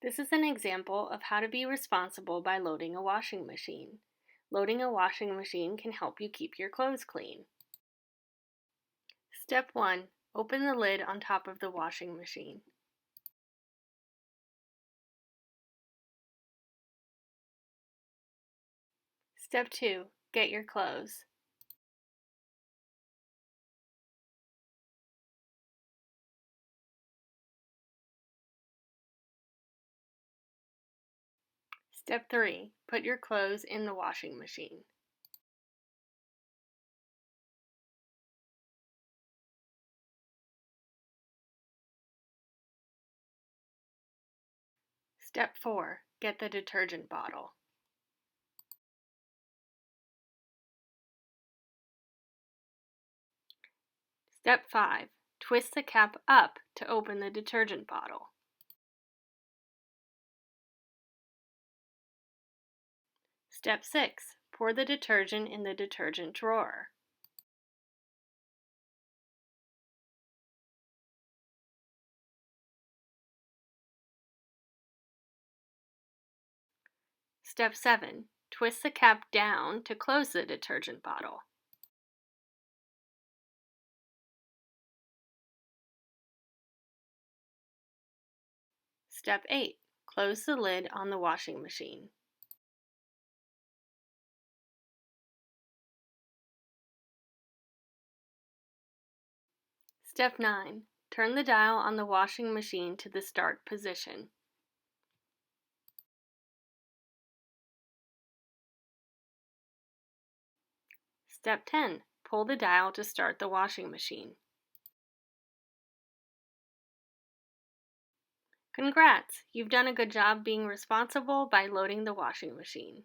This is an example of how to be responsible by loading a washing machine. Loading a washing machine can help you keep your clothes clean. Step 1. Open the lid on top of the washing machine. Step 2. Get your clothes. Step 3. Put your clothes in the washing machine. Step 4. Get the detergent bottle. Step 5. Twist the cap up to open the detergent bottle. Step 6. Pour the detergent in the detergent drawer. Step 7. Twist the cap down to close the detergent bottle. Step 8. Close the lid on the washing machine. Step 9. Turn the dial on the washing machine to the start position. Step 10. Pull the dial to start the washing machine. Congrats! You've done a good job being responsible by loading the washing machine.